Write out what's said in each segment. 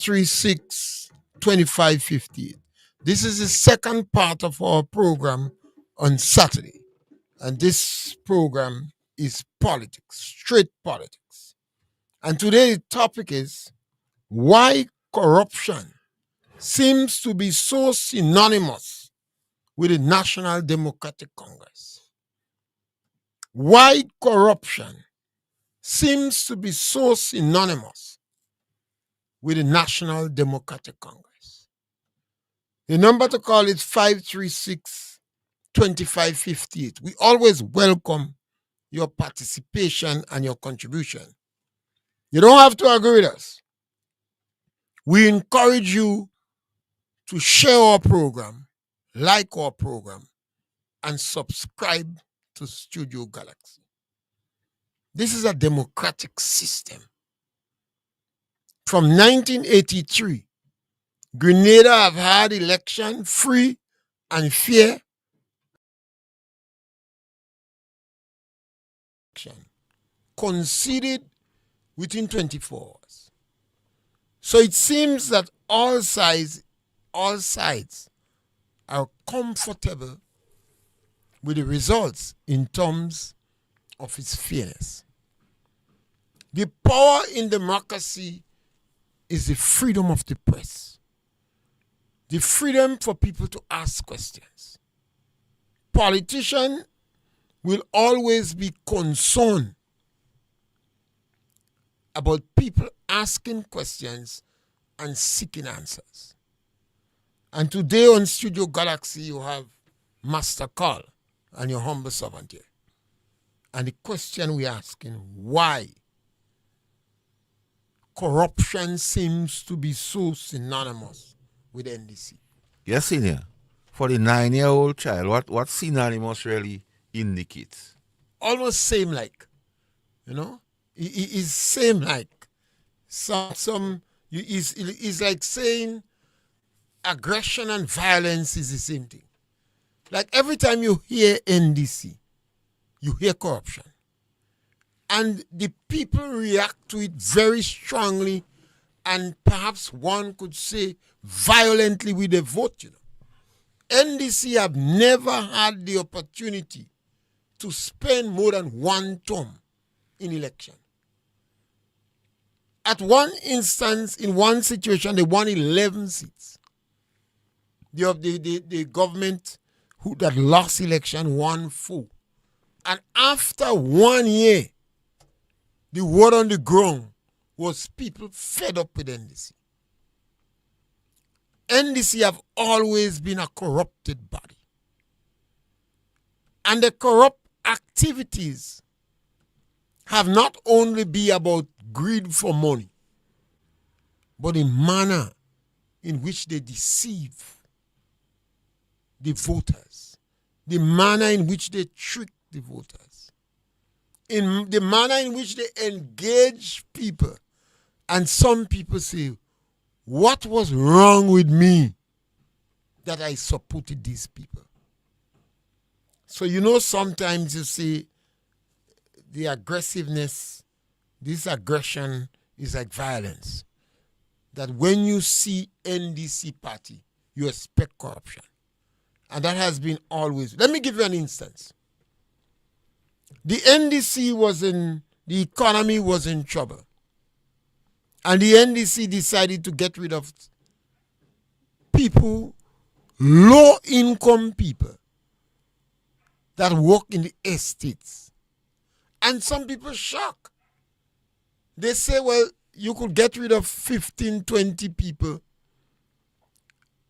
36 2558. This is the second part of our program on Saturday. And this program is politics, straight politics. And today's topic is why corruption seems to be so synonymous with the National Democratic Congress. Why corruption seems to be so synonymous with the National Democratic Congress. The number to call is 536 2558. We always welcome your participation and your contribution. You don't have to agree with us. We encourage you to share our program, like our program, and subscribe to Studio Galaxy. This is a democratic system. From 1983, Grenada have had election free and fair. Conceded within 24 hours. So it seems that all sides are comfortable with the results in terms of its fairness. The power in democracy is the freedom of the press, the freedom for people to ask questions. Politicians will always be concerned about people asking questions and seeking answers. And today on Studio Galaxy, you have Master Carl and your humble servant here. And the question we're asking, why corruption seems to be so synonymous with NDC? Yes, senior. For the 9-year-old child, what synonymous really indicates? Almost same like, you know? It is same like. It's like saying aggression and violence is the same thing. Like every time you hear NDC, you hear corruption. And the people react to it very strongly and perhaps one could say violently with a vote, you know. NDC have never had the opportunity to spend more than one term in election. At one instance, in one situation, they won 11 seats. The government that lost election won 4. And after 1 year, the word on the ground was people fed up with NDC. NDC have always been a corrupted body. And the corrupt activities have not only been about greed for money, but the manner in which they deceive the voters, the manner in which they trick the voters, in the manner in which they engage people. And some people say, what was wrong with me that I supported these people? So, you know, sometimes you see the aggressiveness, this aggression is like violence. That when you see NDC party, you expect corruption. And that has been always. Let me give you an instance. The NDC the economy was in trouble. And the NDC decided to get rid of people, low-income people that work in the estates. And some people shock. They say, well, you could get rid of 15, 20 people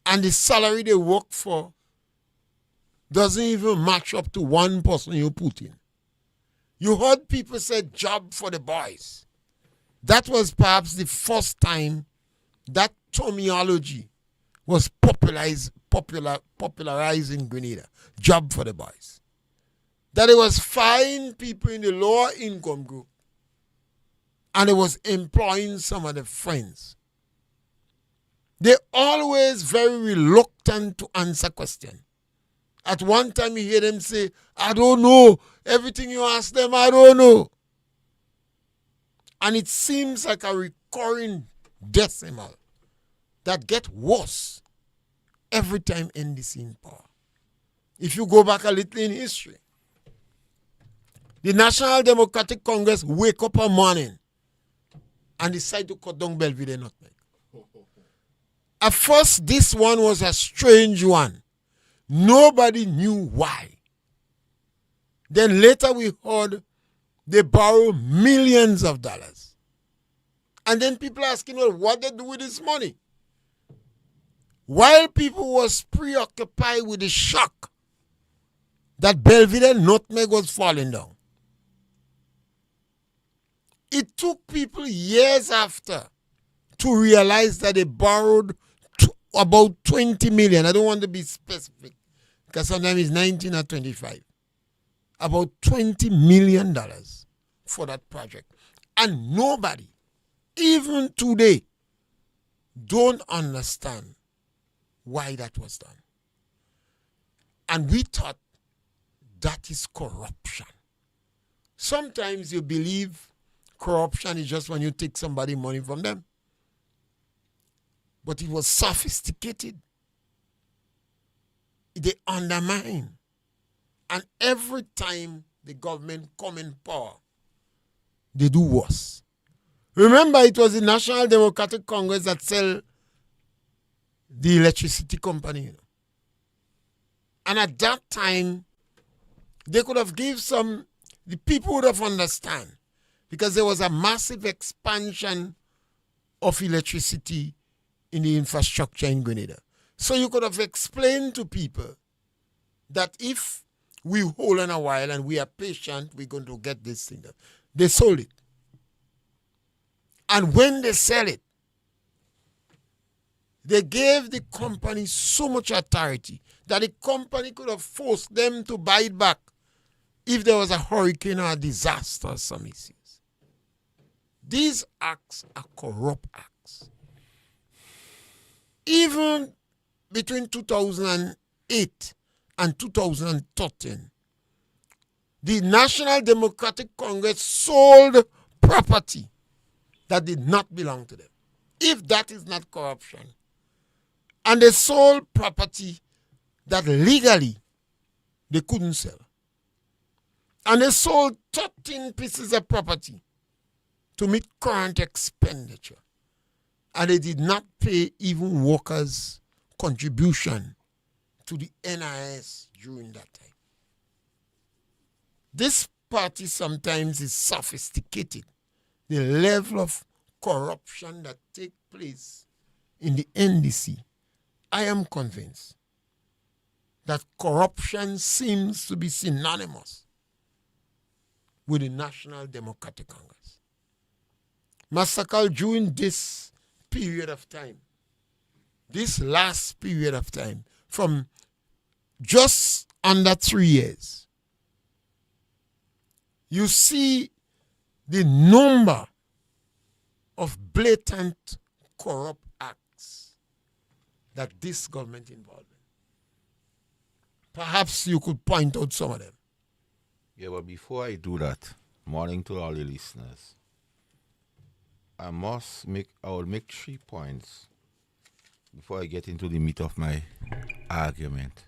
and the salary they work for doesn't even match up to one person you put in. You heard people say job for the boys. That was perhaps the first time that terminology was popularized in Grenada. Job for the boys. That it was fine people in the lower income group and it was employing some of the friends. They're always very reluctant to answer questions. At one time you hear them say, I don't know. Everything you ask them, I don't know. And it seems like a recurring decimal that get worse every time NDC in power. If you go back a little in history, the National Democratic Congress wake up one morning and decide to cut down Belvedere nutmeg. At first, this one was a strange one. Nobody knew why. Then later we heard they borrow millions of dollars. And then people asking, well, what they do with this money? While people was preoccupied with the shock that Belvedere nutmeg was falling down, it took people years after to realize that they borrowed about 20 million. I don't want to be specific because sometimes it's 19 or 25. About $20 million for that project. And nobody, even today, don't understand why that was done. And we thought that is corruption. Sometimes you believe corruption is just when you take somebody money from them. But it was sophisticated. They undermine. And every time the government come in power, they do worse. Remember, it was the National Democratic Congress that sell the electricity company. And at that time, they could have given the people would have understand, because there was a massive expansion of electricity in the infrastructure in Grenada. So you could have explained to people that if we hold on a while and we are patient, we're going to get this thing done. They sold it. And when they sell it, they gave the company so much authority that the company could have forced them to buy it back if there was a hurricane or a disaster or some issues. These acts are corrupt acts. Even between 2008 and 2013, the National Democratic Congress sold property that did not belong to them. If that is not corruption, and they sold property that legally they couldn't sell, and they sold 13 pieces of property to meet current expenditure, and they did not pay even workers' contribution to the NIS during that time. This party sometimes is sophisticated. The level of corruption that takes place in the NDC, I am convinced that corruption seems to be synonymous with the National Democratic Congress. Massacre during this period of time, this last period of time, from just under 3 years, you see the number of blatant corrupt acts that this government involved in. Perhaps you could point out some of them. Yeah, but before I do that, morning to all the listeners, I will make 3 points before I get into the meat of my argument.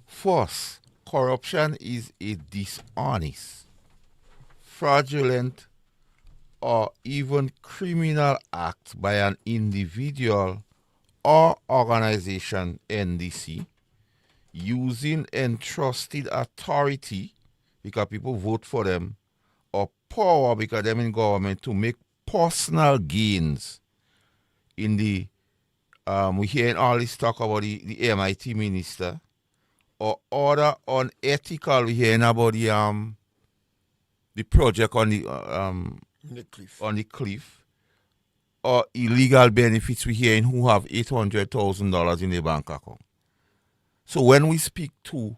First, corruption is a dishonest, fraudulent, or even criminal act by an individual or organization, NDC, using entrusted authority because people vote for them, or power because they're in government, to make personal gains. In the we hear all this talk about the MIT minister, or other unethical, we hearing about the project on the cliff, or illegal benefits we hearing who have $800,000 in their bank account. So when we speak to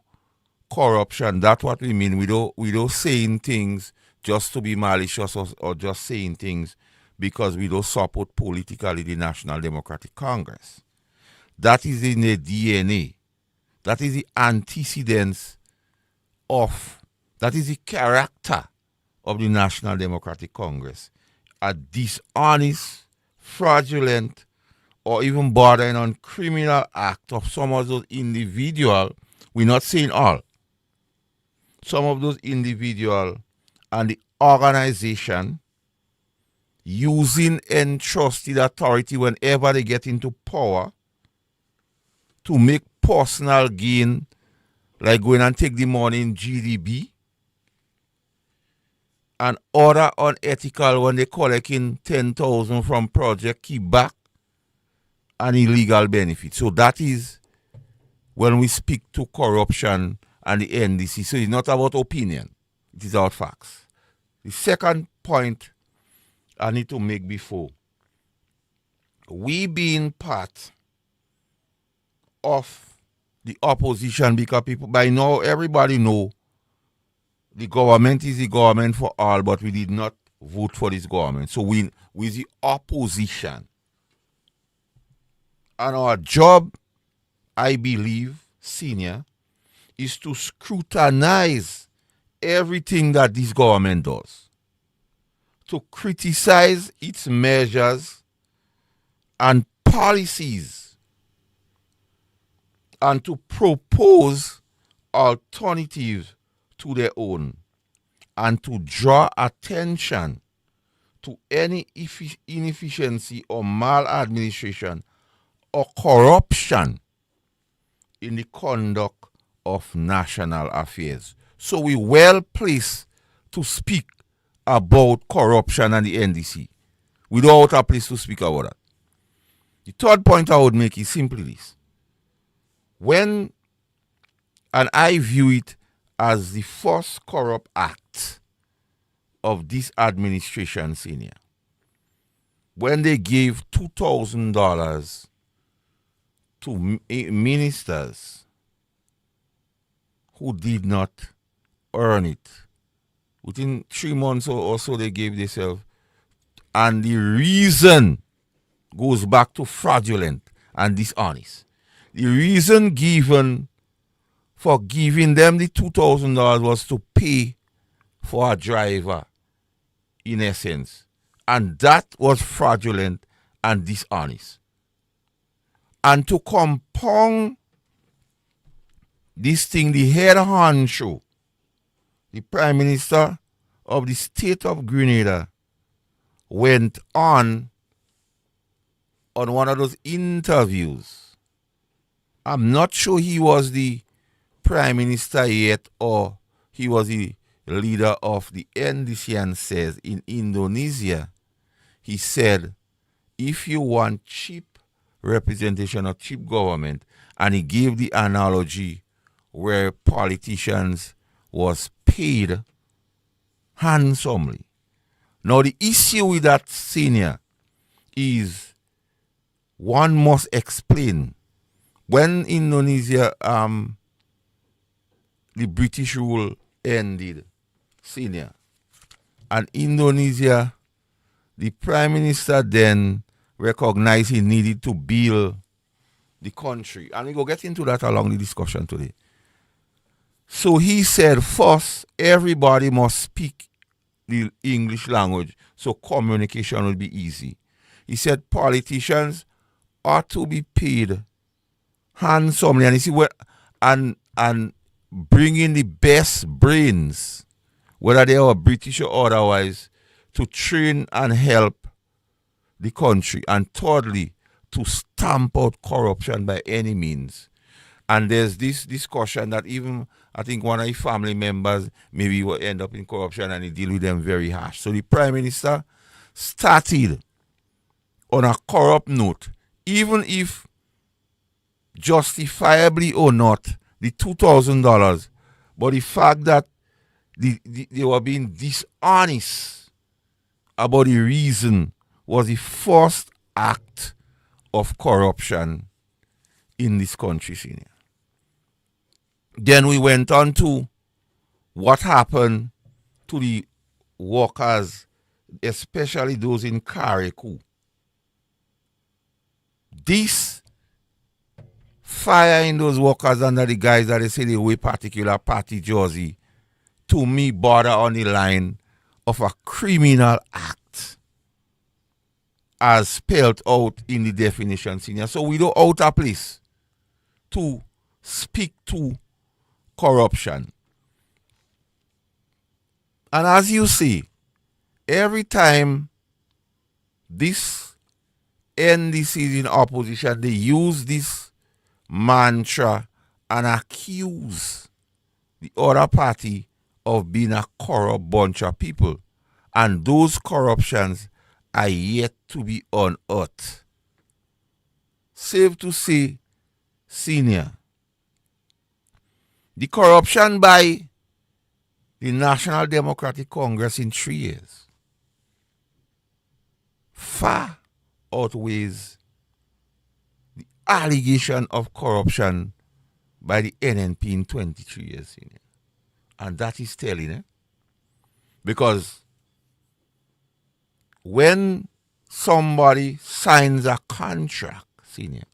corruption, that's what we mean. We don't saying things just to be malicious, or just saying things because we don't support politically the National Democratic Congress. That is in the DNA. That is the antecedents of, that is the character of the National Democratic Congress. A dishonest, fraudulent, or even bordering on criminal act of some of those individuals, we're not saying all, some of those individuals and the organization using entrusted authority whenever they get into power to make personal gain, like going and take the money in GDB, and other unethical when they collecting 10,000 from project kickback and illegal benefits. So that is when we speak to corruption and the NDC. So it's not about opinion, it is about facts. The second point I need to make before, we being part of the opposition, because people by now everybody know the government is the government for all, but we did not vote for this government. So we the opposition. And our job, I believe, senior, is to scrutinize everything that this government does, to criticize its measures and policies, and to propose alternatives to their own, and to draw attention to any inefficiency or maladministration or corruption in the conduct of national affairs. So we well placed to speak about corruption and the NDC. We don't have a place to speak about that. The third point I would make is simply this. And I view it as the first corrupt act of this administration, senior, when they gave $2,000 to ministers who did not earn it. Within 3 months or so, they gave themselves. And the reason goes back to fraudulent and dishonest. The reason given for giving them the $2,000 was to pay for a driver, in essence. And that was fraudulent and dishonest. And to compound this thing, the head honcho, the Prime Minister of the state of Grenada, went on one of those interviews. I'm not sure he was the Prime Minister yet, or he was the leader of the NDC, and says in Indonesia, he said, if you want cheap representation or cheap government, and he gave the analogy where politicians was paid handsomely. Now the issue with that, senior, is one must explain when Indonesia the British rule ended, senior, and Indonesia, the Prime Minister then recognized he needed to build the country. And we go get into that along the discussion today. So he said, first, everybody must speak the English language so communication will be easy. He said politicians ought to be paid handsomely. And you see what, and bring in the best brains, whether they are British or otherwise, to train and help the country. And thirdly, to stamp out corruption by any means. And there's this discussion that even, I think one of his family members maybe will end up in corruption, and he deal with them very harsh. So the Prime Minister started on a corrupt note, even if justifiably or not, the $2,000, but the fact that they were being dishonest about the reason was the first act of corruption in this country, senior. Then we went on to what happened to the workers, especially those in Kareku. This fire in those workers under the guys that they say they wear particular party jersey, to me, border on the line of a criminal act. as spelled out in the definition, senior. So we don't out of place to speak to corruption. And as you see, every time this NDC is in opposition, they use this mantra and accuse the other party of being a corrupt bunch of people. And those corruptions are yet to be unearthed. Safe to say, senior, the corruption by the National Democratic Congress in 3 years far outweighs the allegation of corruption by the NNP in 23 years, senior. And that is telling, because when somebody signs a contract, senior,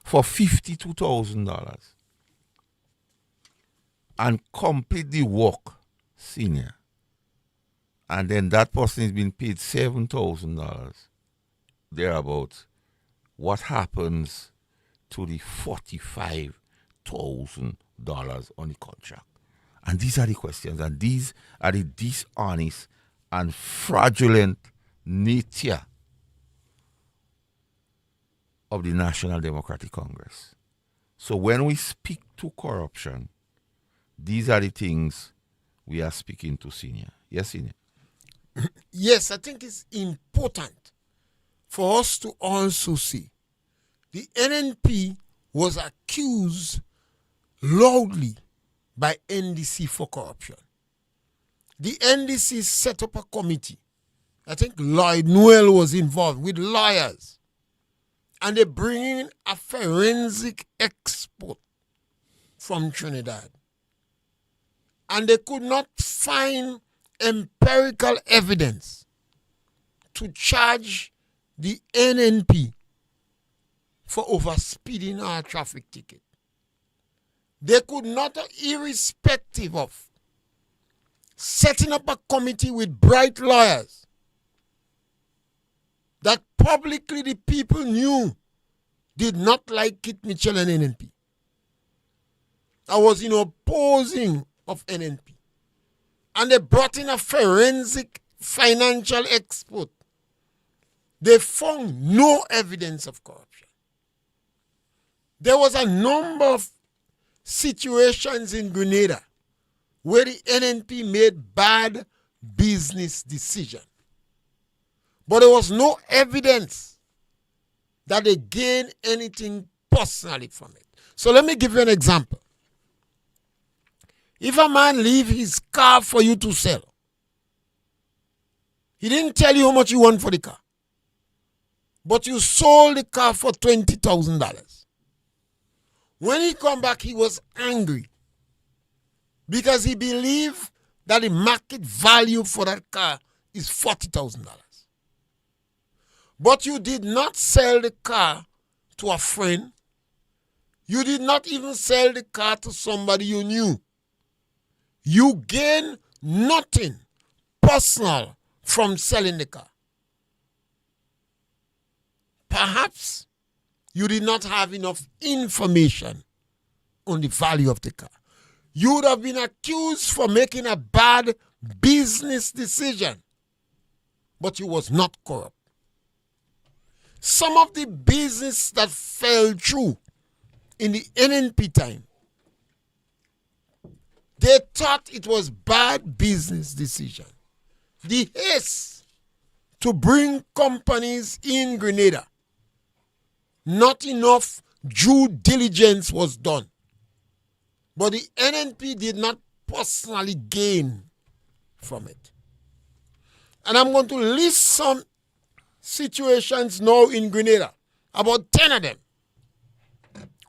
for $52,000 and complete the work, senior, and then that person is being paid $7,000 thereabouts, what happens to the $45,000 on the contract? And these are the questions, and these are the dishonest and fraudulent nature of the National Democratic Congress. So when we speak to corruption, these are the things we are speaking to, senior. Yes, senior. Yes, I think it's important for us to also see the NNP was accused loudly by NDC for corruption. The NDC set up a committee. I think Lloyd Noel was involved with lawyers. And they bring in a forensic expert from Trinidad. And they could not find empirical evidence to charge the NNP for overspeeding our traffic ticket. They could not, irrespective of setting up a committee with bright lawyers that publicly the people knew did not like Kit Mitchell and NNP. I was in opposing of NNP. And they brought in a forensic financial expert. They found no evidence of corruption. There was a number of situations in Grenada where the NNP made bad business decisions. But there was no evidence that they gained anything personally from it. So let me give you an example. If a man leaves his car for you to sell, he didn't tell you how much you want for the car, but you sold the car for $20,000. When he come back, he was angry because he believed that the market value for that car is $40,000. But you did not sell the car to a friend. You did not even sell the car to somebody you knew. You gain nothing personal from selling the car. Perhaps you did not have enough information on the value of the car. You would have been accused for making a bad business decision, but you was not corrupt. Some of the business that fell through in the NNP time, they thought it was bad business decision. The haste to bring companies in Grenada, not enough due diligence was done. But the NNP did not personally gain from it. And I'm going to list some situations now in Grenada, about 10 of them,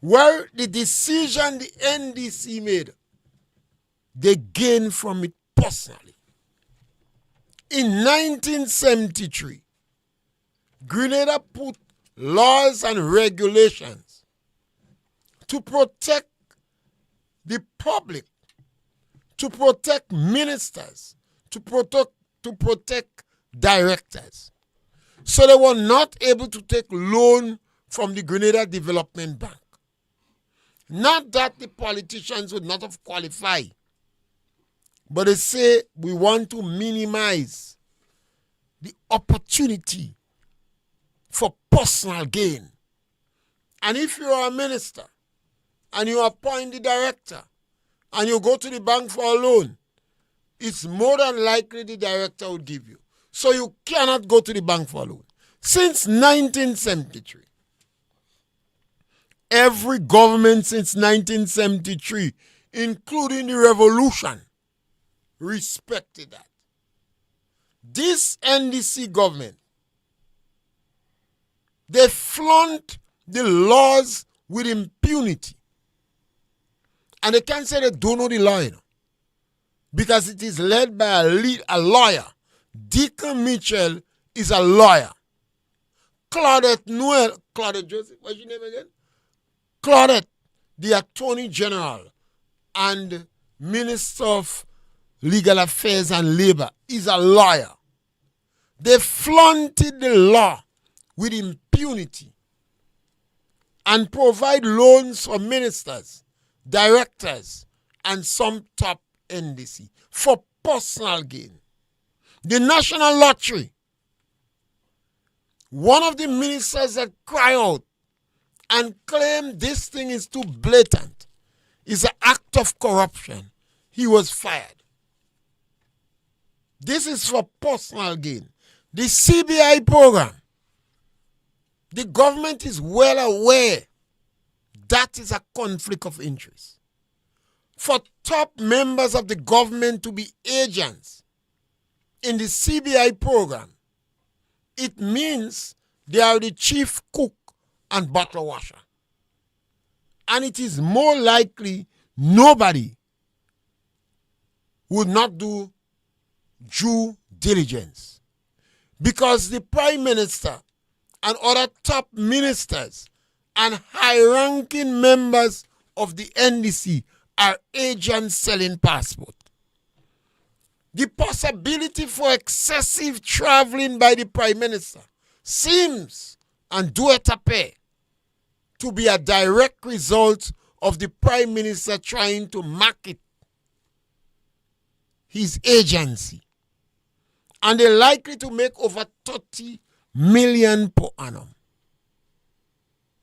where the decision the NDC made, they gained from it personally. In 1973, Grenada put laws and regulations to protect the public, to protect ministers, to protect directors. So they were not able to take loan from the Grenada Development Bank. Not that the politicians would not have qualified, but they say we want to minimize the opportunity for personal gain. And if you are a minister and you appoint the director and you go to the bank for a loan, it's more than likely the director would give you. So you cannot go to the bank for a loan. Since 1973, every government since 1973, including the revolution, respected that. This NDC government, they flaunt the laws with impunity. And they can't say they don't know the law, because it is led by a lawyer. Deacon Mitchell is a lawyer. Claudette Joseph, what's your name again? Claudette, the Attorney General and Minister of Legal Affairs and Labor, is a lawyer. They flaunted the law with impunity and provide loans for ministers, directors, and some top NDC for personal gain. The National Lottery, one of the ministers that cry out and claim this thing is too blatant, is an act of corruption, he was fired. This is for personal gain. The CBI program, the government is well aware that is a conflict of interest. For top members of the government to be agents in the CBI program, it means they are the chief cook and bottle washer. And it is more likely nobody would not do due diligence, because the Prime Minister and other top ministers and high-ranking members of the NDC are agents selling passport. The possibility for excessive traveling by the Prime Minister seems, and do it appear, to be a direct result of the Prime Minister trying to market his agency. And they're likely to make over 30 million per annum.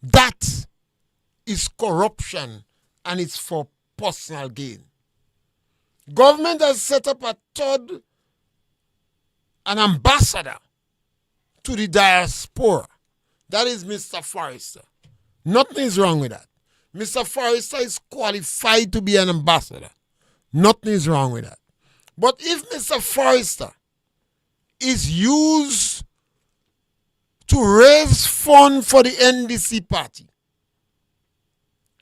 That is corruption, and it's for personal gain. Government has set up an ambassador to the diaspora. That is Mr. Forrester. Nothing is wrong with that. Mr. Forrester is qualified to be an ambassador. Nothing is wrong with that. But if Mr. Forrester is used to raise funds for the NDC party,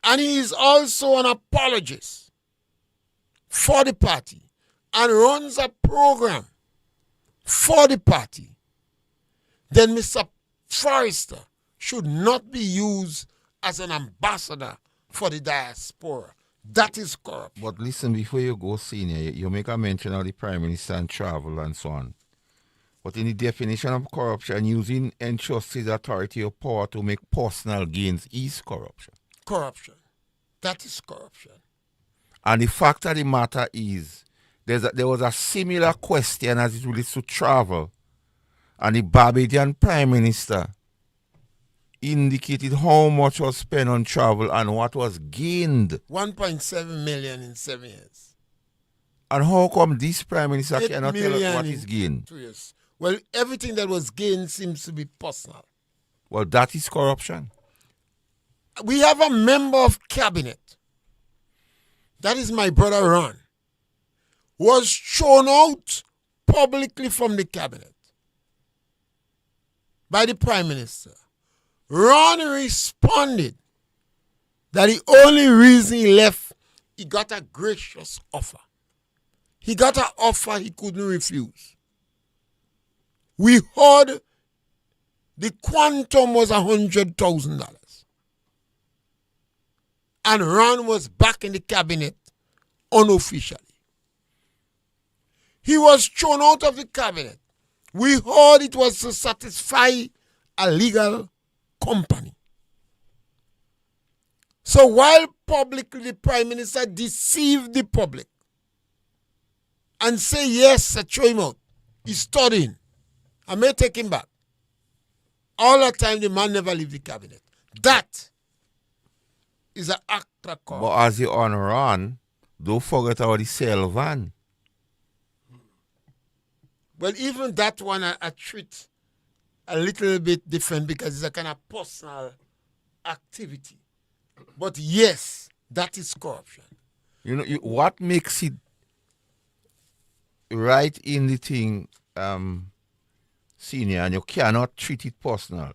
and he is also an apologist for the party and runs a program for the party, then Mr. Forrester should not be used as an ambassador for the diaspora. That is corruption. But listen, before you go, Senior, you make a mention of the Prime Minister and travel and so on. But in the definition of corruption, using entrusted authority or power to make personal gains is corruption. Corruption. That is corruption. And the fact of the matter is, there was a similar question as it relates to travel. And the Barbadian Prime Minister indicated how much was spent on travel and what was gained. 1.7 million in 7 years. And how come this Prime Minister cannot tell us what is gained? 2 years. Well, everything that was gained seems to be personal. Well, that is corruption. We have a member of cabinet, that is my brother Ron, was thrown out publicly from the cabinet by the Prime Minister. Ron responded that the only reason he left, he got a gracious offer. He got an offer he couldn't refuse. We heard the quantum was $100,000. And Ron was back in the cabinet unofficially. He was thrown out of the cabinet We heard it was to satisfy a legal company. So while publicly the Prime Minister deceived the public and say, yes, I throw him out, he's studying, I may take him back. All the time, the man never leave the cabinet. That is an act of corruption. But as you on run, don't forget about the cell van. Well, even that one I treat a little bit different because it's a kind of personal activity. But yes, that is corruption. You know, what makes it right in the thing, senior, and you cannot treat it personal.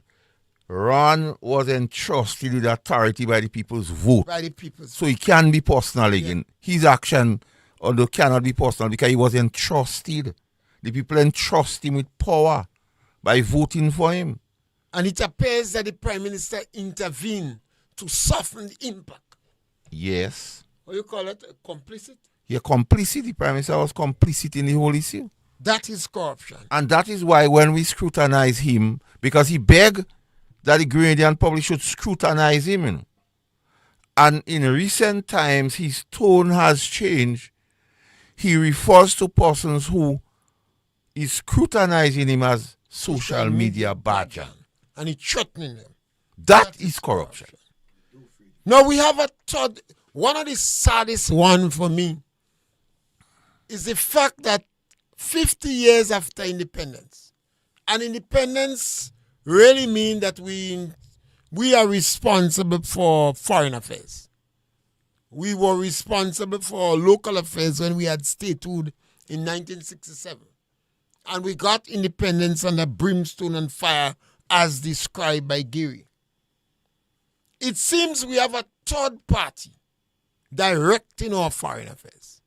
Ron was entrusted with authority by the people's vote. By the people. So he can be personal again. His action, although cannot be personal, because he was entrusted. The people entrust him with power by voting for him. And it appears that the Prime Minister intervened to soften the impact. Yes. What do you call it? Complicit? Yeah, complicit. The Prime Minister was complicit in the whole issue. That is corruption. And that is why when we scrutinize him, because he begged that the Grenadian public should scrutinize him. You know. And in recent times, his tone has changed. He refers to persons who is scrutinizing him as social media badger. And he's threatening them. That is corruption. Now we have a third, one of the saddest one for me is the fact that 50 years after independence, and independence really means that we are responsible for foreign affairs. We were responsible for local affairs when we had statehood in 1967. And we got independence under brimstone and fire as described by Geary. It seems we have a third party directing our foreign affairs.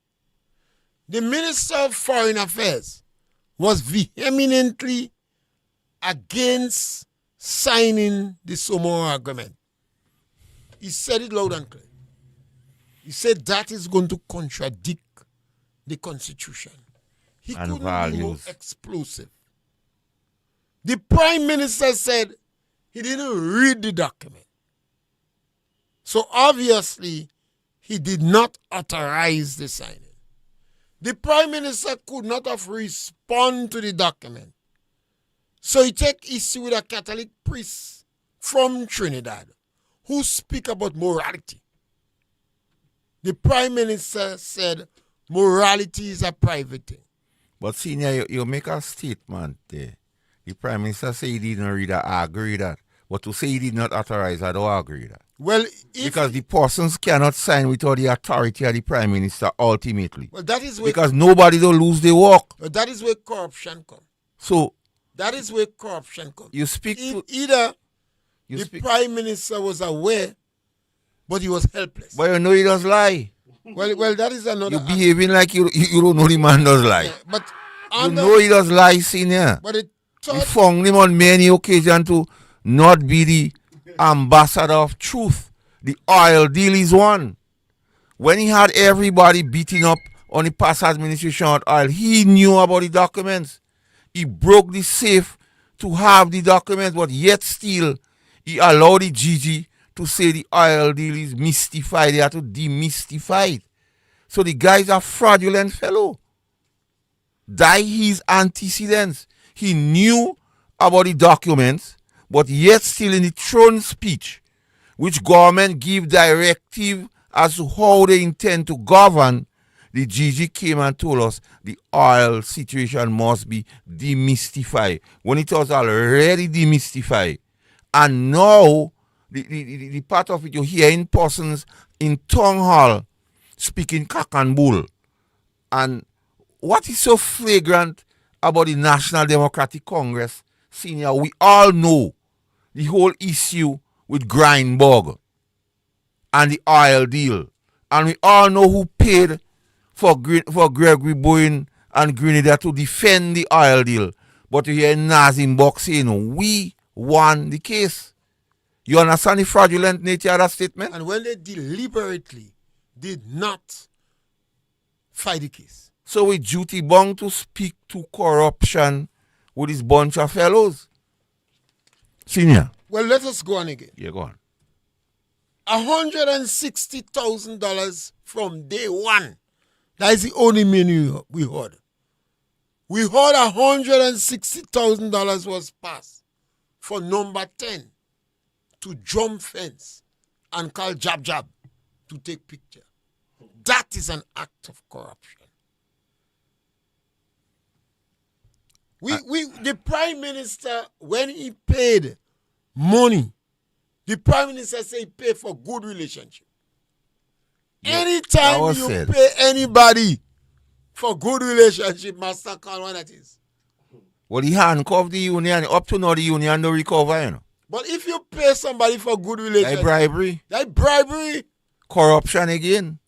The Minister of Foreign Affairs was vehemently against signing the Somora Agreement. He said it loud and clear. He said that is going to contradict the Constitution. He And couldn't values. be more explosive. The Prime Minister said he didn't read the document. So obviously, he did not authorize the signing. The Prime Minister could not have responded to the document. So he take issue with a Catholic priest from Trinidad who speak about morality. The Prime Minister said morality is a private thing. But senior, you make a statement there. The Prime Minister say he didn't read that, I agree that. But to say he did not authorize, I don't agree that. Well, because the persons cannot sign without the authority of the Prime Minister ultimately. Well, that is where, because nobody will lose their work. Well, that is where corruption comes. So that is where corruption comes. You speak to either the Prime Minister was aware, but he was helpless. But you know he does lie. Well, that is another. You're behaving like you don't know the man does lie. Yeah, but you know he does lie, senior. But we found him on many occasions to not be the ambassador of truth. The oil deal is one. When he had everybody beating up on the past administration of oil, he knew about the documents. He broke the safe to have the documents, but yet still he allowed the GG to say the oil deal is mystified. They have to demystify it. So the guy's a fraudulent fellow. Die his antecedents. He knew about the documents, but yet still in the throne speech, which government give directive as to how they intend to govern, the GG came and told us the oil situation must be demystified. When it was already demystified, and now the part of it you hear in persons in town hall speaking cock and bull. And what is so flagrant about the National Democratic Congress, senior, we all know the whole issue with Grindberg and the oil deal. And we all know who paid for Gregory Bowen and Grenada to defend the oil deal. But you hear Nazim Bok saying, we won the case. You understand the fraudulent nature of that statement? And when they deliberately did not fight the case. So we duty bound to speak to corruption with this bunch of fellows. Senior. Well, let us go on again. Yeah, go on. $160,000 from day one. That is the only menu we heard. We heard $160,000 was passed for number 10 to jump fence and call jab jab to take picture. That is an act of corruption. The Prime Minister, when he paid money, the Prime Minister said he paid for good relationship. Yeah, anytime you pay anybody for good relationship, Master Carl, what that is. Well, he handcuffed the union. Up to now, the union don't recover, you know. But if you pay somebody for good relationship, Like bribery. Like bribery. Corruption again.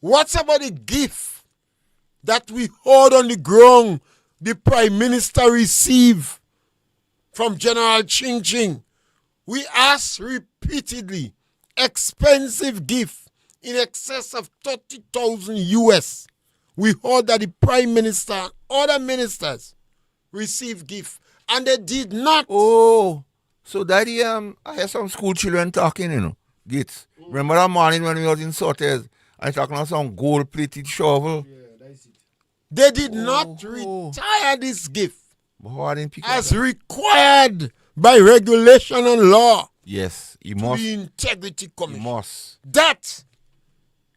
What's about the gift that we hold on the ground the Prime Minister received from General Ching Ching? We asked repeatedly, expensive gift in excess of 30,000 US. We heard that the Prime Minister and other ministers received gift, and they did not. Oh, so daddy, I heard some school children talking, you know, Gates. Remember that morning when we was in Sotes, I talking about some gold-plated shovel? Yeah, that's it. They did not retire this gift as required by regulation and law. Yes, he must. The Integrity Commission. He must. That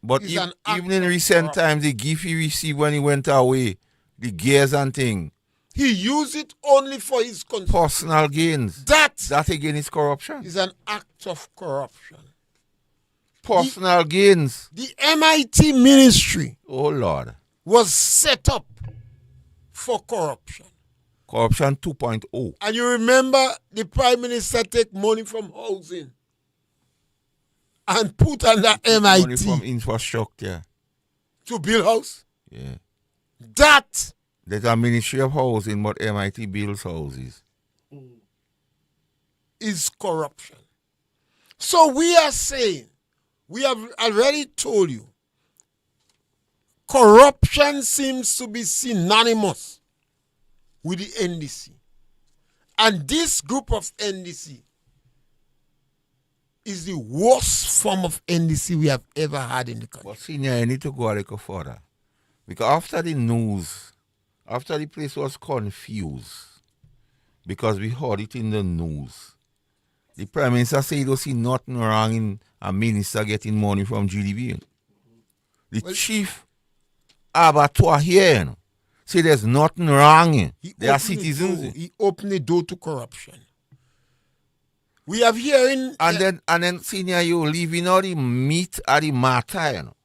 but even in recent times, the gift he received when he went away, the gears and thing. He used it only for his personal gains. That again is corruption. Is an act of corruption. Personal gains. The MIT ministry. Oh Lord. Was set up for corruption. Corruption 2.0. And you remember the Prime Minister take money from housing and put under MIT. Money from infrastructure. To build house? Yeah. There's a Ministry of Housing, but MIT builds houses. Is corruption. So we are saying, we have already told you, corruption seems to be synonymous with the NDC. And this group of NDC is the worst form of NDC we have ever had in the country. But senior, I need to go a little further. Because after the news, after the place was confused, because we heard it in the news, the Prime Minister said he don't see nothing wrong in a minister getting money from GDP. The chief abattoir here, you know, say there's nothing wrong. They are citizens. He opened the door to corruption. We have hearing... And then senior, you leaving all the meat at the matter, you know.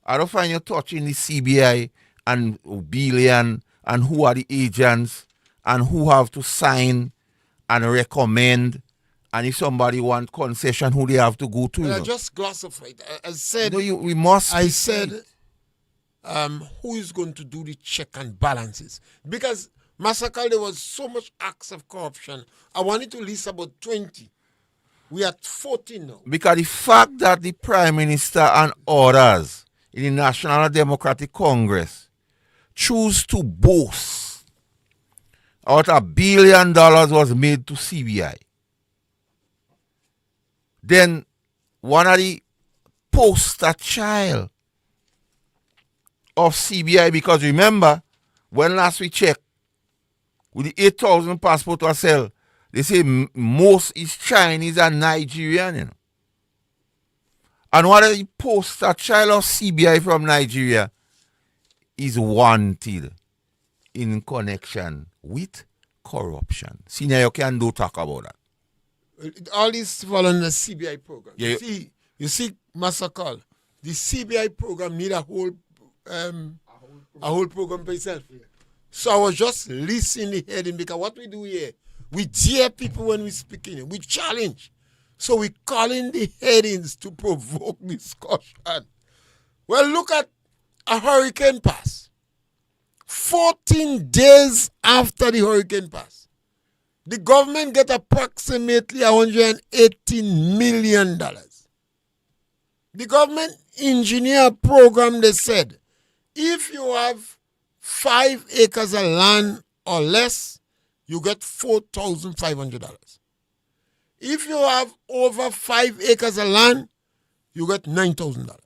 I don't find you touching the CBI and Billion and who are the agents and who have to sign and recommend, and if somebody want concession, who they have to go to. Well, I just classified. I said... we must... I said... who is going to do the check and balances? Because, Massacre, there was so much acts of corruption. I wanted to list about 20. We are 14 now. Because the fact that the Prime Minister and others in the National Democratic Congress choose to boast out $1 billion was made to CBI. Then one of the poster child of CBI, because remember, when last we checked, with the 8,000 passport to sell, they say most is Chinese and Nigerian, you know. And one of the poster child of CBI from Nigeria is wanted in connection with corruption. Senior, you can do talk about that. All this following the CBI program. Yeah, you see, Massacre, the CBI program need a whole program by itself. Yeah. So I was just listening the heading, because what we do here, we dare people when we speak in it. We challenge. So we call in the headings to provoke discussion. Well, look at a hurricane pass. 14 days after the hurricane pass, the government get approximately $118 million. The government engineer program, they said, if you have 5 acres of land or less, you get $4,500. If you have over 5 acres of land, you get $9,000.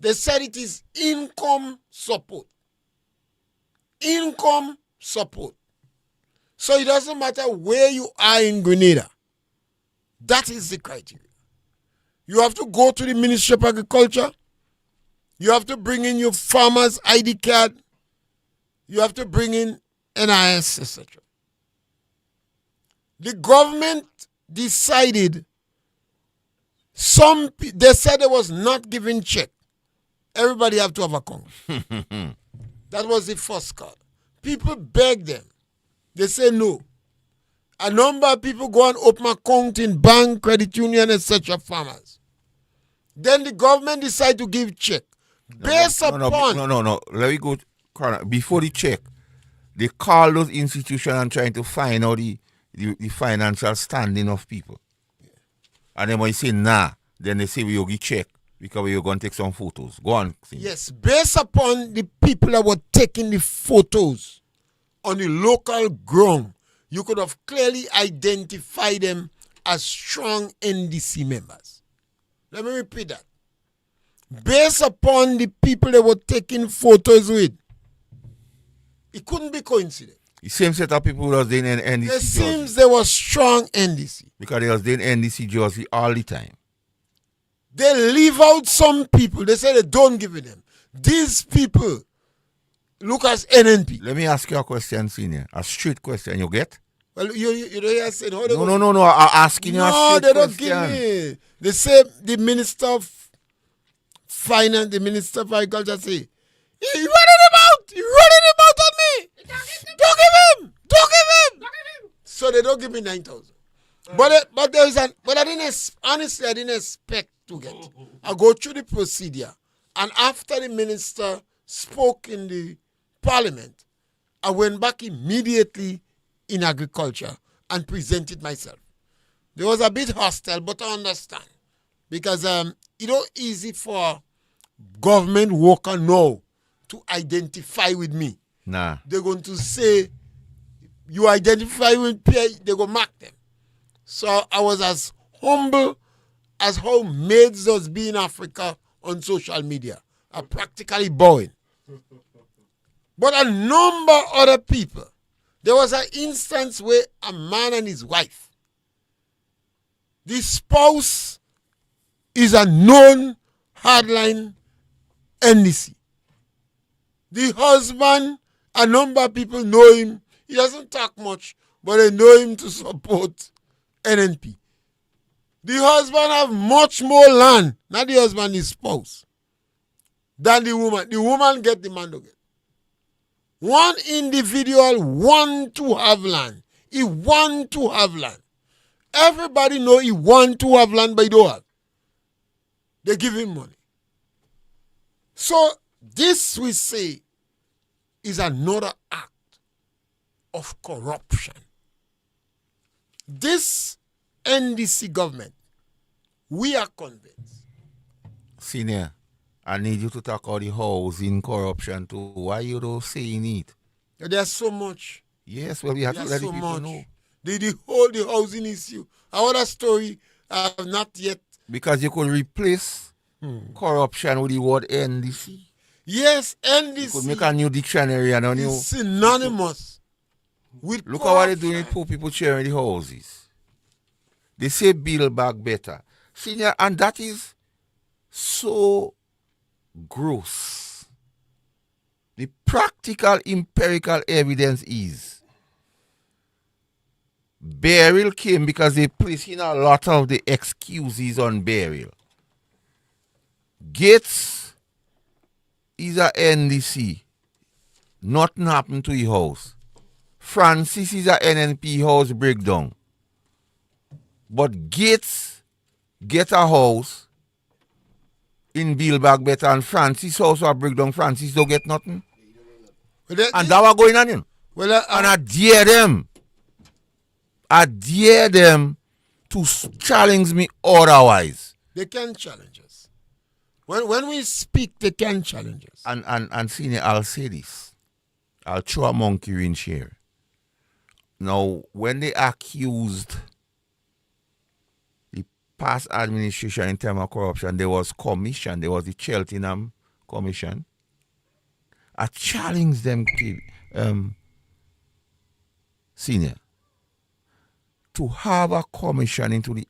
They said it is income support. Income support. So it doesn't matter where you are in Grenada. That is the criteria. You have to go to the Ministry of Agriculture. You have to bring in your farmer's ID card. You have to bring in NIS, etc. The government decided they said they was not giving check. Everybody have to have account. That was the first call. People begged them. They say no. A number of people go and open account in bank, credit union, etc. farmers. Then the government decide to give check. Based upon... No. Let me go. Before the check, they call those institutions and trying to find out the financial standing of people. Yeah. And then when you say nah, then they say we'll give check because we're going to take some photos. Go on. Yes, based upon the people that were taking the photos on the local ground, you could have clearly identified them as strong NDC members. Let me repeat that. Based upon the people they were taking photos with, it couldn't be coincidence. The same set of people was doing NDC It seems they were strong NDC. Because they was doing NDC jersey all the time. They leave out some people. They say they don't give it them. These people look as NNP. Let me ask you a question, Senior. A straight question. You get? Well, you don't hear saying how they No. I'm asking you a straight question. No, they don't give me. They say the Minister of Finance, the Minister of Agriculture say, "You're running him out. You're running him out on me. Don't give him. So they don't give me 9,000. But there is but I didn't expect to get. I go through the procedure, and after the minister spoke in the parliament, I went back immediately in agriculture and presented myself. There was a bit hostile, but I understand because it's not easy for government worker now to identify with me. Nah, they're going to say you identify with Pierre, they go mark them. So I was as humble as how maids does be in Africa on social media. I practically bowing. But a number of other people. There was an instance where a man and his wife, the spouse is a known hardline NDC. The husband, a number of people know him. He doesn't talk much, but they know him to support NNP. The husband have much more land, not the husband, his spouse, than the woman. The woman get the man to get. One individual want to have land. He want to have land. Everybody know he want to have land, but he don't have. They give him money. So this, we say, is another act of corruption. This NDC government, we are convinced. Senior, I need you to talk about the housing corruption too. Why you don't saying it? There's so much. Yes, well, we have to let so the people much. know. The whole housing issue. Our story, I have not yet. Because you could replace corruption with the word NDC. Yes, NDC. You could make a new dictionary and a new. Synonymous with. Look at what they're doing with poor people sharing the houses. They say build back better. Senior, and that is so gross. The practical, empirical evidence is burial came because they placed in a lot of the excuses on burial. Gates is a NDC. Nothing happened to his house. Francis is a NNP house breakdown. But Gates get a house in Billback better and Francis house a breakdown. Francis don't get nothing. Well, and that was going on in. Well, and I dare them. I dare them to challenge me otherwise. They can challenge us. When we speak, they can challenge us. And Senior, I'll say this. I'll throw a monkey wrench here. Now, when they accused the past administration in terms of corruption, there was commission, there was the Cheltenham Commission. I challenge them, senior, to have a commission into the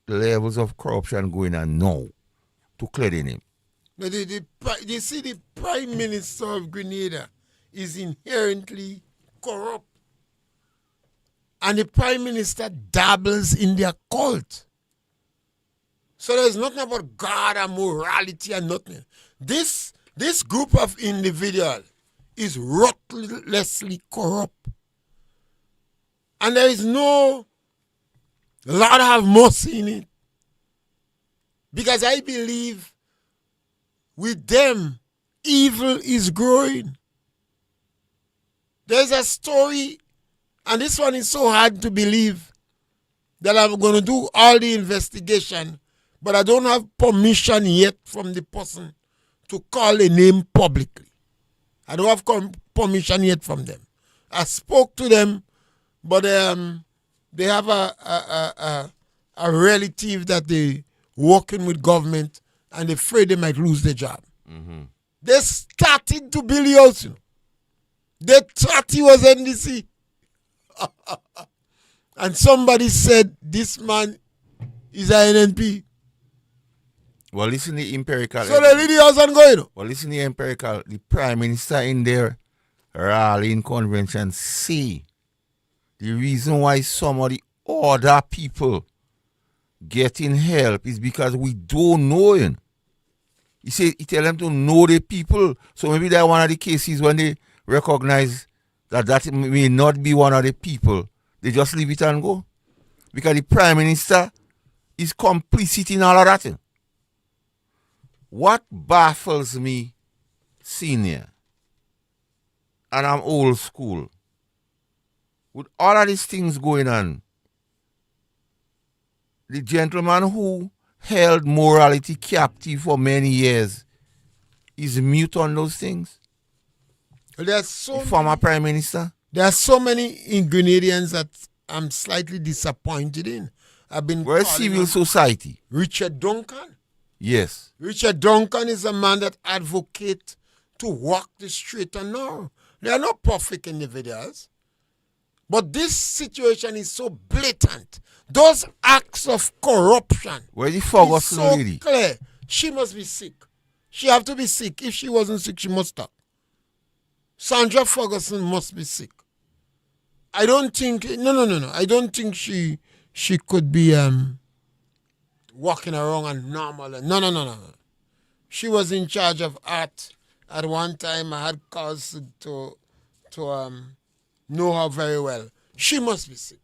levels of corruption going on now to clear the name. Now, you see, the Prime Minister of Grenada is inherently corrupt. And the Prime Minister dabbles in their cult. So there's nothing about God and morality and nothing. This group of individuals is ruthlessly corrupt. And there is no Lord have mercy in it. Because I believe with them, evil is growing. There's a story, and this one is so hard to believe, that I'm going to do all the investigation, but I don't have permission yet from the person to call a name publicly. I don't have permission yet from them. I spoke to them, but they have a relative that they working with government, and they're afraid they might lose their job. Mm-hmm. They started to build the house. They thought he was NDC. And somebody said this man is an NNP. Well, listen to the empirical. So the lady hasn't going. Well, listen to the empirical. The Prime Minister in their rallying convention say the reason why some of the other people getting help is because we don't know him. He said he tell them to know the people. So maybe that one of the cases when they recognize that may not be one of the people, they just leave it and go. Because the Prime Minister is complicit in all of that. What baffles me, senior, and I'm old school, with all of these things going on, the gentleman who held morality captive for many years is mute on those things. There's so the former Prime Minister. There are so many ingredients that I'm slightly disappointed in. I've been Where's civil society? Richard Duncan. Yes. Richard Duncan is a man that advocates to walk the straight and narrow. They are not perfect individuals. But this situation is so blatant. Those acts of corruption. Where's the Ferguson so lady? Clear. She must be sick. She have to be sick. If she wasn't sick, she must stop. Sandra Ferguson must be sick. I don't think, no. I don't think she could be walking around and normal. No. She was in charge of art. At one time, I had cause to know her very well. She must be sick.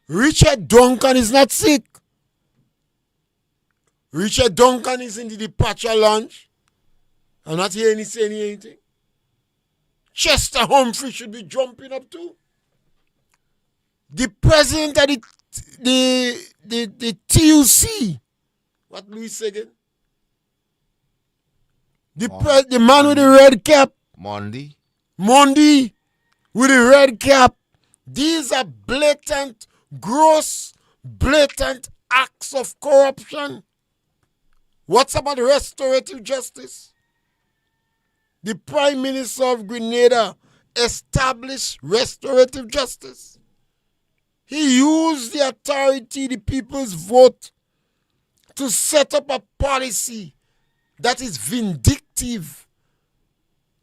Richard Duncan is not sick. Richard Duncan is in the departure lounge. I'm not hearing him saying anything. Chester Humphrey should be jumping up too. The president of the TUC, what Louis say again? The man with the red cap. Monday with the red cap. These are blatant, gross, blatant acts of corruption. What's about restorative justice? The Prime Minister of Grenada established restorative justice. He used the authority, the people's vote, to set up a policy that is vindictive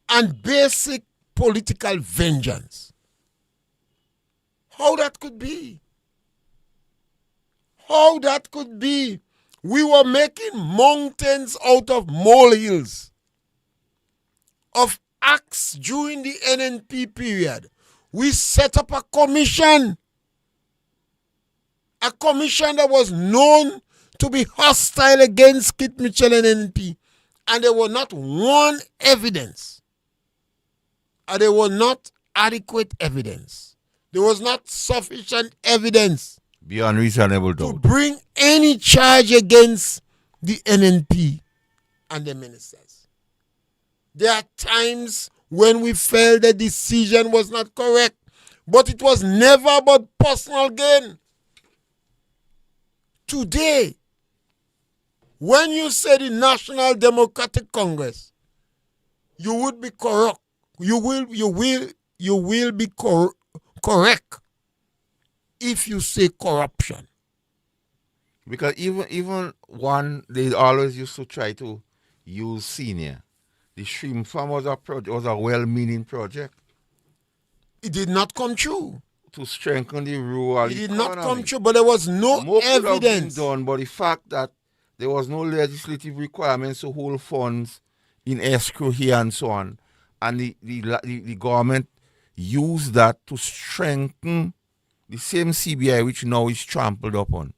and basic political vengeance. How that could be? How that could be? We were making mountains out of molehills of acts during the NNP period. We set up a commission that was known to be hostile against Kit Mitchell and NNP, and there was not one evidence, and there was not adequate evidence. There was not sufficient evidence beyond reasonable doubt to bring any charge against the NNP and the ministers. There are times when we felt the decision was not correct. But it was never about personal gain. Today, when you say the National Democratic Congress, you would be correct. You will be correct if you say corruption. Because even one, they always used to try to use senior. The shrimp farm was a well-meaning project It did not come true. to strengthen the rural It did economy. not come true, but there was no More could have been evidence. done, but the fact that there was no legislative requirements to hold funds in escrow here and so on, and the government used that to strengthen the same CBI which now is trampled upon.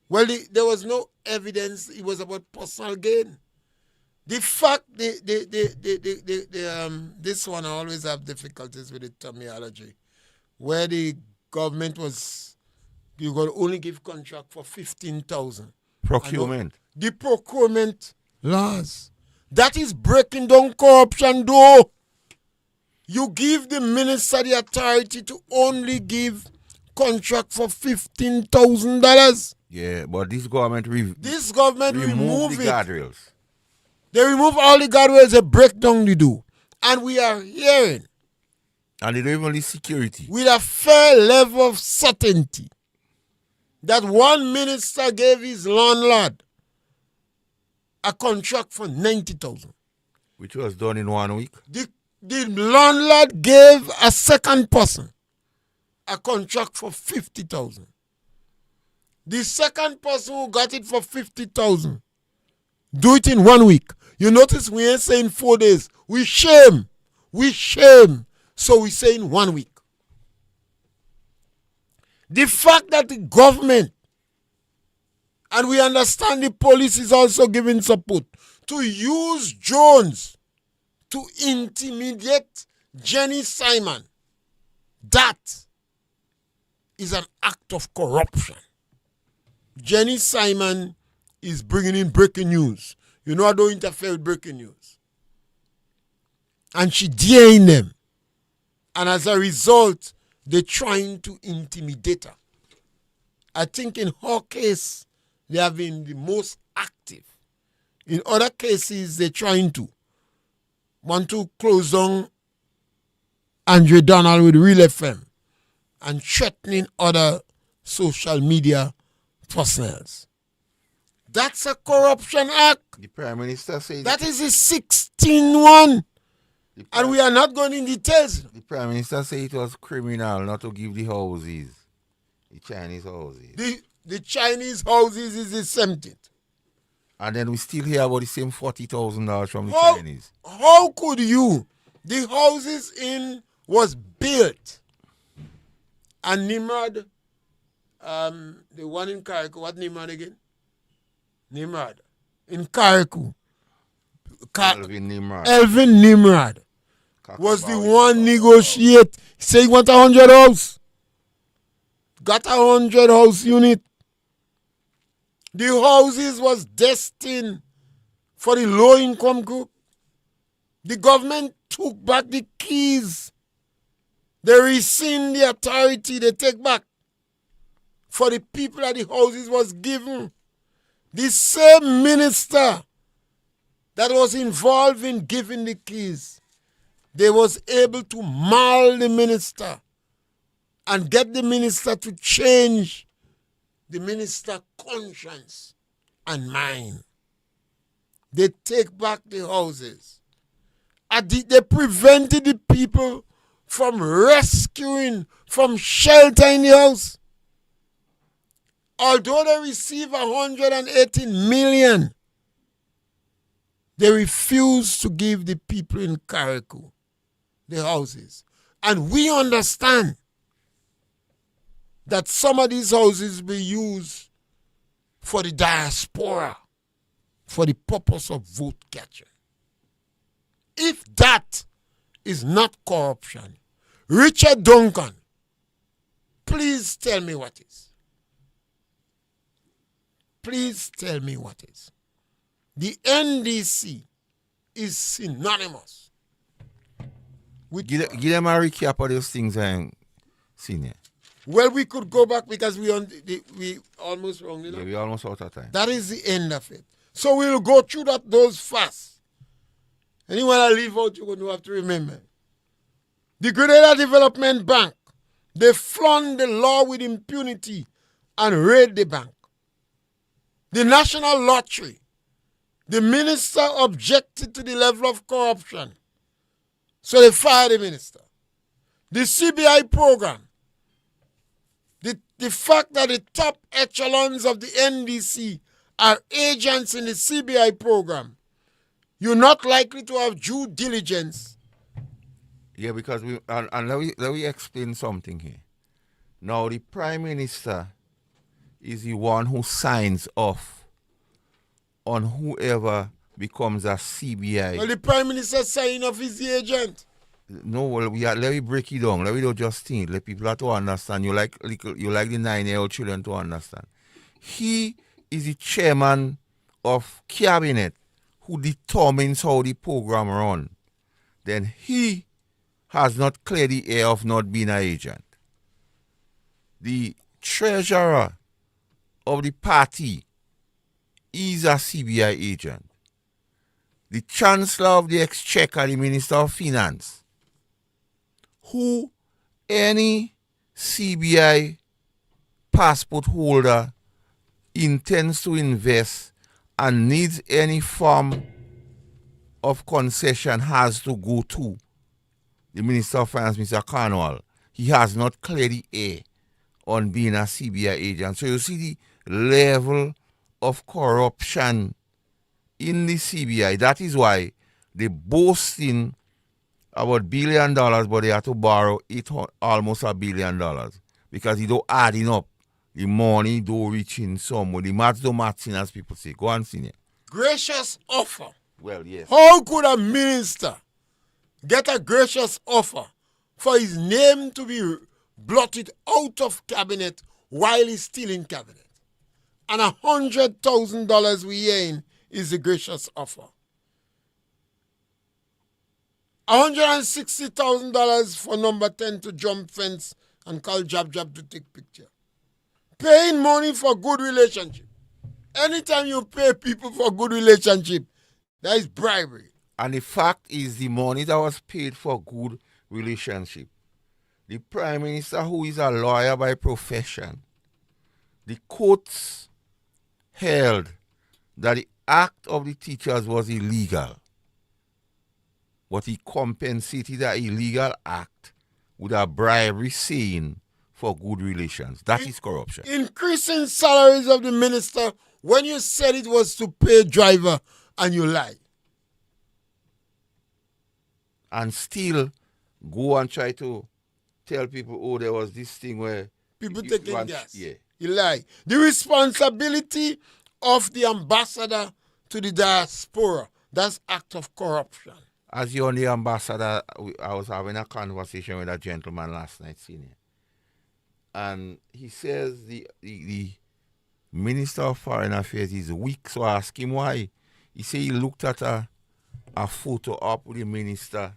Well, there was no evidence. It was about personal gain. The fact, this one I always have difficulties with the terminology, where the government was, you could only give contract for 15,000. Procurement. The procurement laws. That is breaking down corruption, though. You give the minister the authority to only give contract for $15,000. Yeah, but this government removed the it. guardrails. They remove all the guardrails, they break down the do. And we are hearing, and they don't even need security, with a fair level of certainty, that one minister gave his landlord a contract for 90,000. Which was done in 1 week. The landlord gave a second person a contract for 50,000. The second person who got it for 50,000 do it in 1 week. You notice we ain't saying 4 days. We shame. So we say in 1 week. The fact that the government, and we understand the police is also giving support, to use drones to intimidate Jenny Simon, that is an act of corruption. Jenny Simon is bringing in breaking news. You know I don't interfere with breaking news. And she daring them. And as a result, they're trying to intimidate her. I think in her case, they have been the most active. In other cases, they're trying to want to close down Andre Donald with Real FM and threatening other social media personnel. That's a corruption act. The Prime Minister said that is a 16-1. And we are not going in details. The Prime Minister said it was criminal not to give the houses, the Chinese houses. The Chinese houses is the same thing. And then we still hear about the same $40,000 from the Chinese. How could you? The houses in was built. And Nimrod, the one in Karikou, what Nimrod again? Nimrod. In Karikou. Elvin Nimrod was the one negotiate. Say he want 100 house. Got 100 house unit. The houses was destined for the low income group. The government took back the keys. They rescind the authority they take back for the people that the houses was given. The same minister that was involved in giving the keys, they was able to maul the minister and get the minister to change the minister's conscience and mind. They take back the houses. They prevented the people from rescuing, from sheltering the house. Although they receive 118 million, they refuse to give the people in Karikou the houses. And we understand that some of these houses will be used for the diaspora, for the purpose of vote catching. If that is not corruption, Richard Duncan, please tell me what is. Please tell me what is. The NDC is synonymous Give them a recap of those things, senior. Well, we could go back because we almost wrong, Yeah, we almost out of time. That is the end of it. So we'll go through those fast. Anyone I leave out, you're going to have to remember. The Grenada Development Bank, they flaunt the law with impunity and raid the bank. The National Lottery, the minister objected to the level of corruption, so they fired the minister. The CBI program, the fact that the top echelons of the NDC are agents in the CBI program, you're not likely to have due diligence. Yeah, because let me explain something here. Now, the Prime Minister is the one who signs off on whoever becomes a CBI. Well, the Prime Minister signing off is the agent. No, well, let me break it down. Let me do just think. Let people have to understand. You like the 9-year-old children to understand. He is the chairman of cabinet who determines how the program run. Then he has not cleared the air of not being an agent. The treasurer of the party is a CBI agent. The chancellor of the exchequer, the minister of finance, who any CBI passport holder intends to invest and needs any form of concession has to go to the Minister of Finance, Mr. Carnwall. He has not cleared the air on being a CBI agent. So you see the level of corruption in the CBI. That is why they boasting about $1 billion, but they have to borrow almost $1 billion because they don't adding up the money, don't reaching somewhere. The maths don't matching, as people say. Go on, senior. Gracious offer. Well, yes. How could a minister get a gracious offer for his name to be blotted out of cabinet while he's still in cabinet? And $100,000 we in is the gracious offer. $160,000 for number 10 to jump fence and call Jab to take picture. Paying money for good relationship. Anytime you pay people for good relationship, that is bribery. And the fact is, the money that was paid for good relationship, the Prime Minister, who is a lawyer by profession, the courts held that the act of the teachers was illegal, but he compensated that illegal act with a bribery saying for good relations. That is corruption. Increasing salaries of the minister when you said it was to pay driver and you lied. And still go and try to tell people, oh, there was this thing where people taking gas. Yeah. You lie. The responsibility of the ambassador to the diaspora, that's act of corruption. As you're the ambassador, I was having a conversation with a gentleman last night, senior. And he says the Minister of Foreign Affairs is weak, so I asked him why. He said he looked at a photo up with the Minister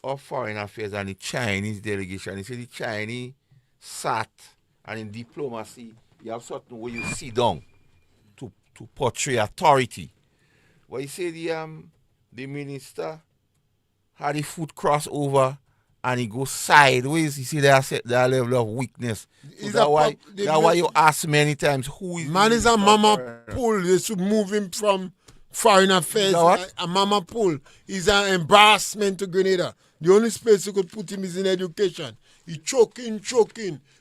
of Foreign Affairs and the Chinese delegation. He said the Chinese sat, and in diplomacy, you have certain way you sit down to portray authority. But he said the minister had the foot crossed over and he goes sideways. You see that level of weakness. So that's why you ask many times who is man is a mama pull. They should move him from foreign affairs. A mama pull is an embarrassment to Grenada. The only space you could put him is in education. He choking.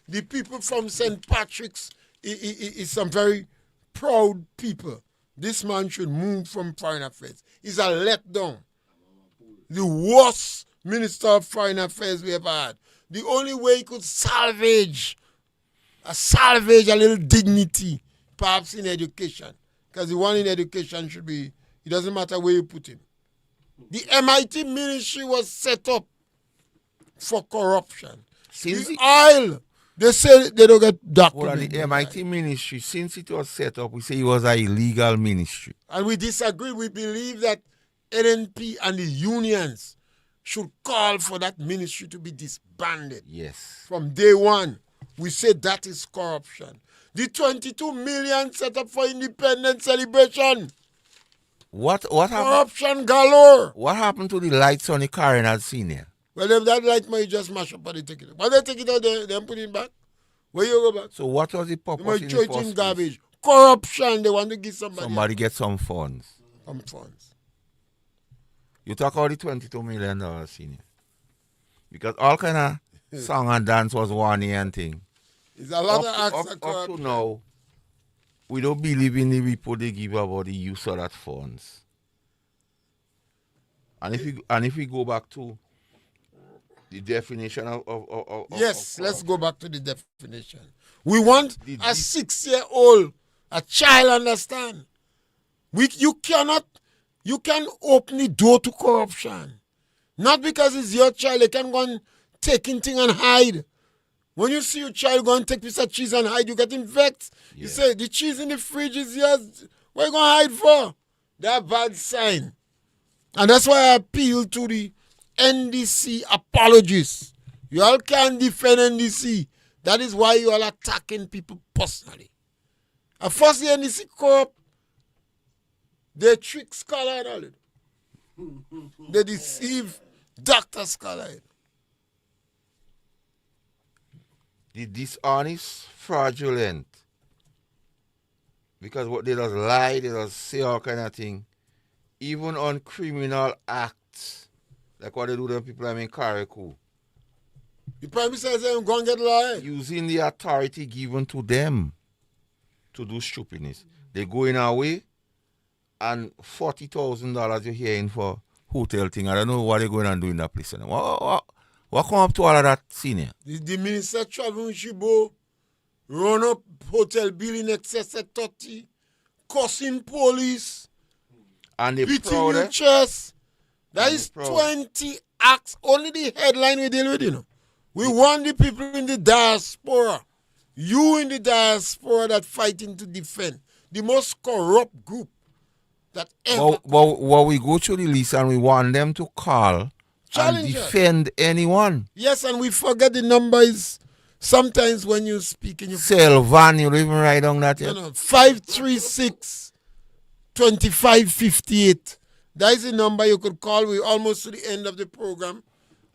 The people from St. Patrick's is some very proud people. This man should move from foreign affairs. He's a letdown. The worst Minister of Foreign Affairs we ever had. The only way he could salvage a little dignity, perhaps in education. Because the one in education should be, it doesn't matter where you put him. The MIT ministry was set up for corruption. The oil, they say they don't get documents. Well, the MIT ministry, since it was set up, we say it was an illegal ministry. And we disagree. We believe that NNP and the unions should call for that ministry to be disbanded. Yes. From day one, we say that is corruption. The 22 million set up for independence celebration. What happened? Corruption galore. What happened to the lights on the car in Senior? Well, if that light money just mash up and they take it. But they take it out, they put it back. Where you go back? So what was the They purpose might in throw the it in first garbage. Corruption. They want to give somebody Somebody get some funds. some funds. You talk about the $22 million, Senior. Because all kind of song and dance was one year and thing. It's a lot of acts of Up corruption. to now, we don't believe in the report they give about the use of that funds. And if we go back to the definition of Yes, of let's go back to the definition. We want a 6-year-old, a child, understand. You can open the door to corruption. Not because it's your child, they can go and take in thing and hide. When you see your child go and take piece of cheese and hide, you get vexed. Yeah. You say, the cheese in the fridge is yours. What are you going to hide for? That's a bad sign. And that's why I appeal to the NDC apologists. You all can't defend NDC. That is why you all attacking people personally. At first, the NDC corrupt. They trick scholar and all it. They deceive Dr. Scholar. The dishonest, fraudulent. Because what they just lie, they just say all kind of thing. Even on criminal acts. Like what they do to people in Carriacou. The Prime Minister says they're going to get lied. Using the authority given to them to do stupidness. They go in our way and $40,000 you're hearing for hotel thing. I don't know what they're going and do in that place. What come up to all of that, Senior? The minister traveling with Shibo, run up hotel bill in excess of 30, cussing police, and they beating proud, your chest. That and is 20 acts. Only the headline we deal with, you know. We want the people in the diaspora. You in the diaspora that fighting to defend the most corrupt group that ever. Well, we go to the list and we want them to call and defend anyone. Yes, and we forget the number is sometimes when you speak in your Selvan, you don't even write down that yet. 536 2558. That is the number you could call. We're almost to the end of the program.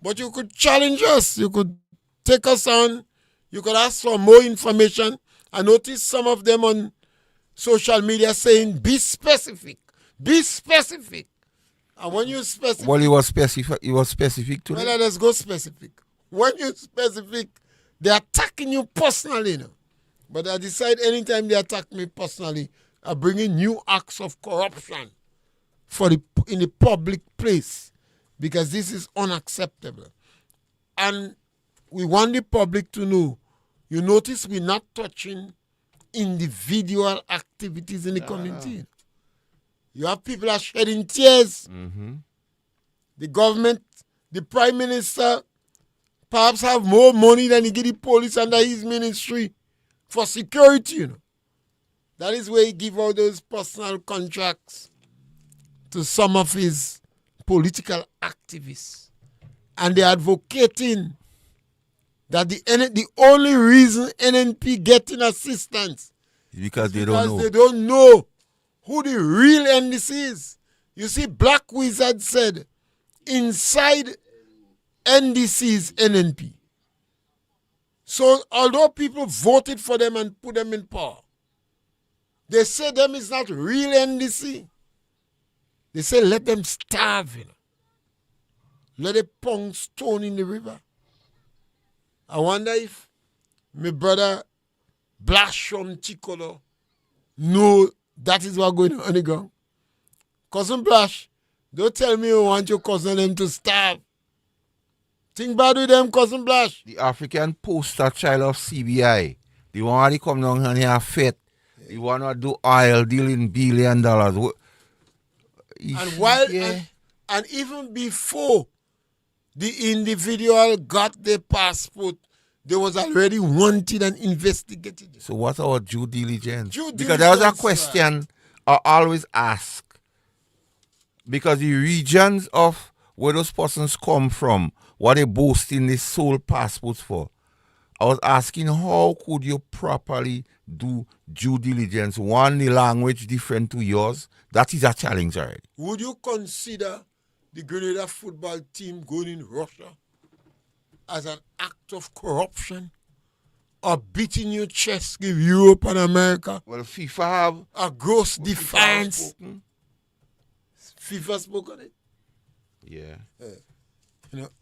But you could challenge us. You could take us on. You could ask for more information. I noticed some of them on social media saying, be specific. Be specific. And when you specific... Well, you was specific to them. Well, let's go specific. When you specific, they're attacking you personally. You know? But I decide anytime they attack me personally, I bring in new acts of corruption in the public place. Because this is unacceptable. And we want the public to know. You notice we're not touching individual activities in the community. You have people are shedding tears. Mm-hmm. The government, the Prime Minister, perhaps have more money than he give the police under his ministry for security. You know. That is where he give out those personal contracts to some of his political activists. And they're advocating that the only reason NNP getting assistance is because they don't know who the real NDC is. You see, Black Wizard said, inside NDC is NNP. So although people voted for them and put them in power, they say them is not real NDC. They say let them starve. You know. Let a pound stone in the river. I wonder if my brother Blashon Chikolo know that is what's going on in the ground. Cousin Blash, don't tell me you want your cousin them to starve. Think bad with them, Cousin Blash. The African poster child of CBI. The one that come down and have faith. The one that do oil dealing $1 billion. And even before the individual got their passport, they was already wanted and investigated. So what's our due diligence? Because there was a question I always ask. Because the regions of where those persons come from, what they boasting these sole passports for. I was asking how could you properly do due diligence? One, the language different to yours. That is a challenge already. Would you consider the Grenada football team going in Russia as an act of corruption? Or beating your chest give Europe and America Well, FIFA have a gross defiance? FIFA spoke on it. Yeah.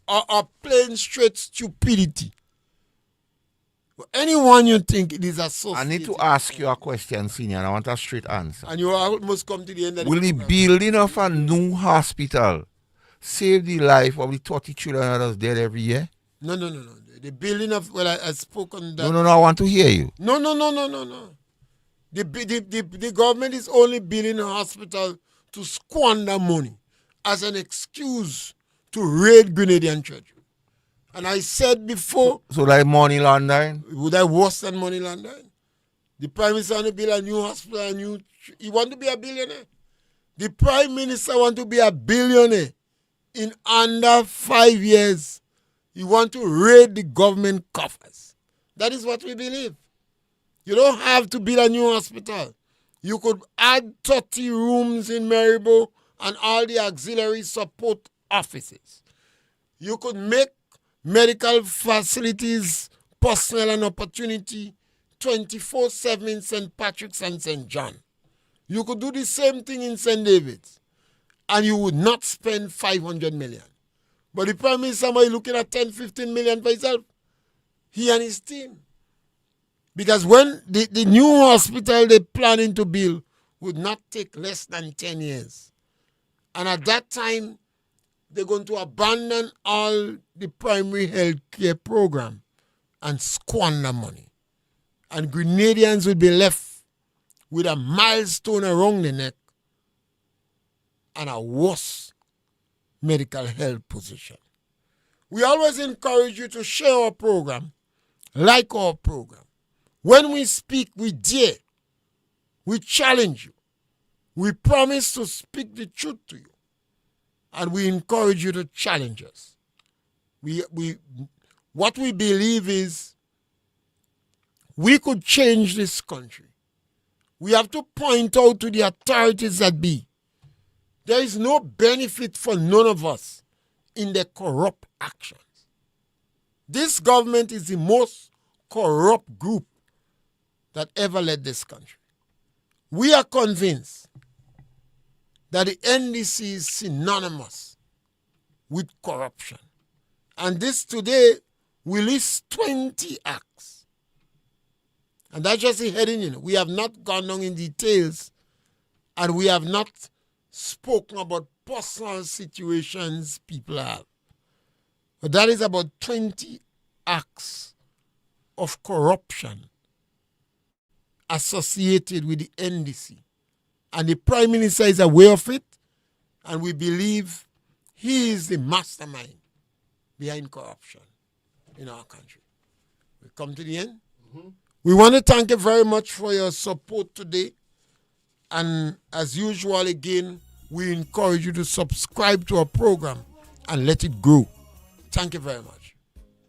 Or plain straight stupidity. Anyone you think it is associated. I need to ask you a question, Senior, and I want a straight answer. And you almost come to the end of the Will the building of a new hospital save the life of the 30 children that are dead every year? No. The building of, I spoke on that. No, I want to hear you. No. The government is only building a hospital to squander money as an excuse to raid Grenadian church. And I said before... So like money laundering? Would I worse than money laundering? The Prime Minister want to build a new hospital, he want to be a billionaire. The Prime Minister want to be a billionaire in under 5 years. He want to raid the government coffers. That is what we believe. You don't have to build a new hospital. You could add 30 rooms in Maribo and all the auxiliary support offices. You could make medical facilities, personnel and opportunity 24/7 in St. Patrick's and St. John. You could do the same thing in St. David's and you would not spend 500 million. But the Prime Minister might be looking at 10-15 million for himself, he and his team. Because when the new hospital they're planning to build would not take less than 10 years. And at that time, they're going to abandon all the primary health care program and squander money. And Grenadians would be left with a milestone around the neck and a worse medical health position. We always encourage you to share our program, like our program. When we speak, we dare, we challenge you, we promise to speak the truth to you, and we encourage you to challenge us. What we believe is we could change this country. We have to point out to the authorities that be, there is no benefit for none of us in the corrupt actions. This government is the most corrupt group that ever led this country. We are convinced that the NDC is synonymous with corruption. And this today, we list 20 acts. And that's just the heading. We have not gone down in details and we have not spoken about personal situations people have. But that is about 20 acts of corruption associated with the NDC. And the Prime Minister is aware of it, and we believe he is the mastermind behind corruption in our country. We come to the end. Mm-hmm. We want to thank you very much for your support today. And as usual, again, we encourage you to subscribe to our program and let it grow. Thank you very much.